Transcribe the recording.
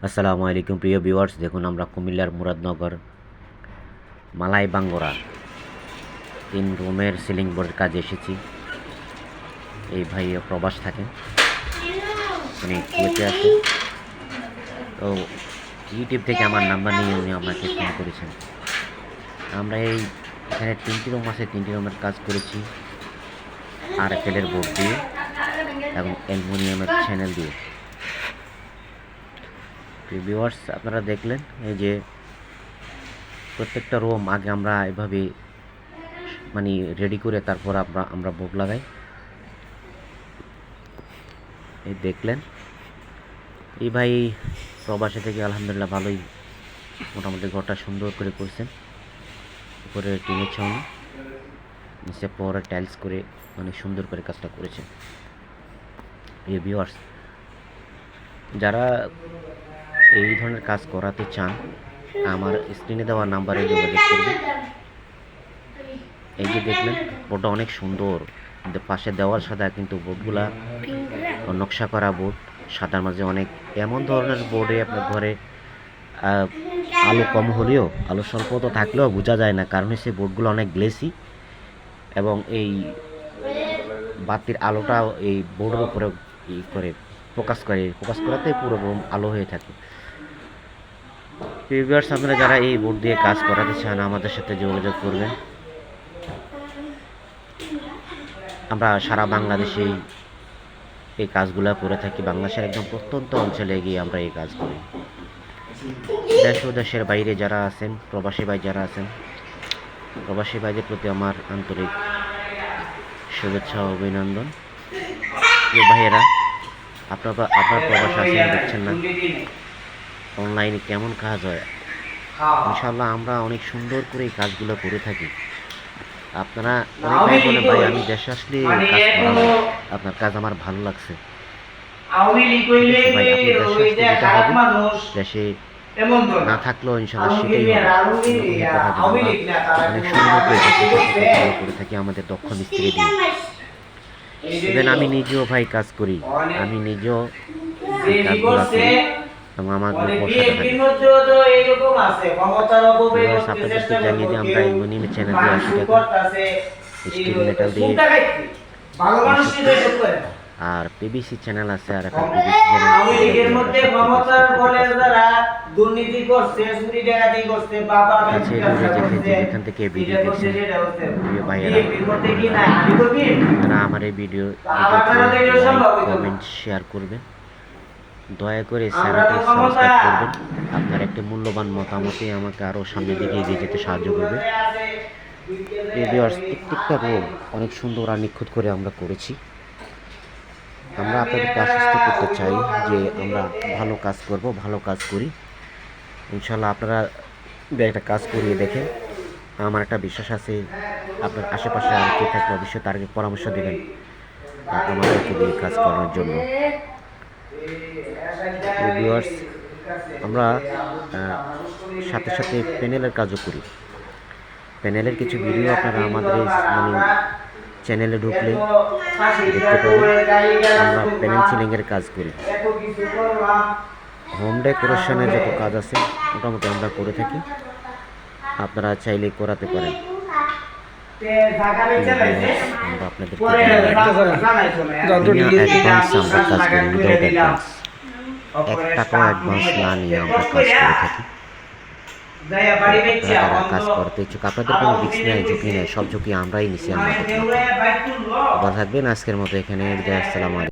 আসসালামু আলাইকুম প্রিয় ভিউয়ার্স, দেখুন আমরা কুমিল্লার মুরাদনগর মালাই বাঙ্গরা 3 রুমের সিলিং বোর্ডের কাজে এসেছি। এই ভাই প্রবাস থাকেন, উনি কুয়েতে আছে। তো ইউটিউব থেকে আমার নাম্বার নিয়ে উনি আমাকে ফোন করেছেন। আমরা এখানে 3টি রুম আছে, 3টি রুমের কাজ করেছি আরএফএলের বোর্ড দিয়ে এবং অ্যালুমিনিয়ামের চ্যানেল দিয়ে। ভিউয়ার্স, আপনারা দেখলেন এই যে প্রত্যেকটা রুম আগে আমরা এভাবে রেডি করে তারপর আমরা বোর্ড লাগাই। এই দেখলেন এই ভাই প্রবাসে থেকে আলহামদুলিল্লাহ ভালোই মোটামুটি ঘরটা সুন্দর করে করছেন। উপরে টিনের ছাউনি, নিচে পরে টাইলস করে অনেক সুন্দর করে কাজটা করেছেন। এই ভিউয়ার্স, যারা এই ধরনের কাজ করাতে চান আমার স্ক্রিনে দেওয়া নাম্বারে যোগাযোগ করবেন। এই যে দেখলেন বোর্ডটা অনেক সুন্দর, পাশে দেওয়াল সাদা কিন্তু বোর্ডগুলা নকশা করা বোর্ড, সাদার মাঝে অনেক এমন ধরনের বোর্ডে আপনার ঘরে আলো কম হলেও আলো স্বল্পতা থাকলেও বোঝা যায় না, কারণ সেই বোর্ডগুলো অনেক গ্লেসি এবং এই বাতির আলোটা এই বোর্ডের উপরে ফোকাস করাতে পুরো রুম আলো হয়ে থাকে। ভিউয়ার্স, আপনারা যারা এই বোর্ড দিয়ে কাজ করাতে চান আমাদের সাথে যোগাযোগ করবেন। আমরা সারা বাংলাদেশে এই কাজগুলো করে থাকি। বাংলাদেশের একদম প্রত্যন্ত অঞ্চলে গিয়ে আমরা এই কাজ করি। দেশ ও দেশের বাইরে যারা আছেন, প্রবাসী ভাই যারা আছেন, প্রবাসী ভাইদের প্রতি আমার আন্তরিক শুভেচ্ছা ও অভিনন্দন। যে ভাইয়েরা আপনার প্রবাসে আছেন, দেখছেন না অনলাইনে কেমন কাজ হয়। ইনশাআল্লাহ আমরা অনেক সুন্দর করে এই কাজগুলো করে থাকি। আপনারা অনেক বলে ভাই আমি দেশে আসলে কাজ করাবো, আপনার কাজ আমার ভালো লাগছে। ভাই আপনি দেশে আসলে যেটা হবে, দেশে না থাকলেও ইনশাআল্লাহ সেটাই হবে। অনেক সুন্দর করে থাকি আমাদের দক্ষ মিস্ত্রি দিয়ে। ইভেন আমি নিজেও ভাই কাজ করি, আমি নিজেও কাজগুলো করি এবং আমার আপনাদেরকে জানিয়ে দিই আমরা অ্যালুমিনিয়াম চ্যানেল দিয়ে 80 টাকা, স্টিল মেটাল দিয়ে, আর পিভিসি চ্যানেল আছে। আর এখন পিভিসি যেখান থেকে ভিডিও দেখছেন প্রিয় ভাইয়েরা, আমার এই ভিডিও কমেন্ট শেয়ার করবেন, দয়া করে চ্যানেলটি সাবস্ক্রাইব করবেন। আপনার একটি মূল্যবান মতামতে আমাকে আরও সামনের দিকে এগিয়ে যেতে সাহায্য করবে। প্রত্যেকটা রুম অনেক সুন্দর আর নিখুঁত করে আমরা করেছি। আমরা আপনাদেরকে আশ্বস্ত করতে চাই যে আমরা ভালো কাজ করব, ভালো কাজ করি। ইনশাল্লাহ আপনারা একটা কাজ করিয়ে দেখেন, আমার একটা বিশ্বাস আছে আপনার আশেপাশে আর কে থাকলে অবশ্যই তারকে পরামর্শ দেবেন আমাদেরকে দিয়ে কাজ করানোর জন্য। ভিউয়ার্স, আমরা সাথে সাথে প্যানেলের কাজও করি। প্যানেলের কিছু ভিডিও আপনারা আমাদের চ্যানেলে ঢুকলে দেখতে পাবেন। আমরা প্যানেল সিলিংয়ের কাজ করি, হোম ডেকোরেশনের যত কাজ আছে মোটামুটি আমরা করে থাকি, আপনারা চাইলে করাতে পারেন। আমরা আপনাদেরকে অ্যাডভান্স আমরা কাজ করি, উইদাউট অ্যাডভান্স, 1 টাকাও অ্যাডভান্স না নিয়ে আমরা কাজ করে থাকি। যারা কাজ করতে ইচ্ছুক, আপনাদের কোনো রিস্ক নেই, ঝুঁকি নেই, সব ঝুঁকি আমরাই নিছি। আমরা ভালো থাকবেন। আজকের মতো এখানে। আসসালামু আলাইকুম।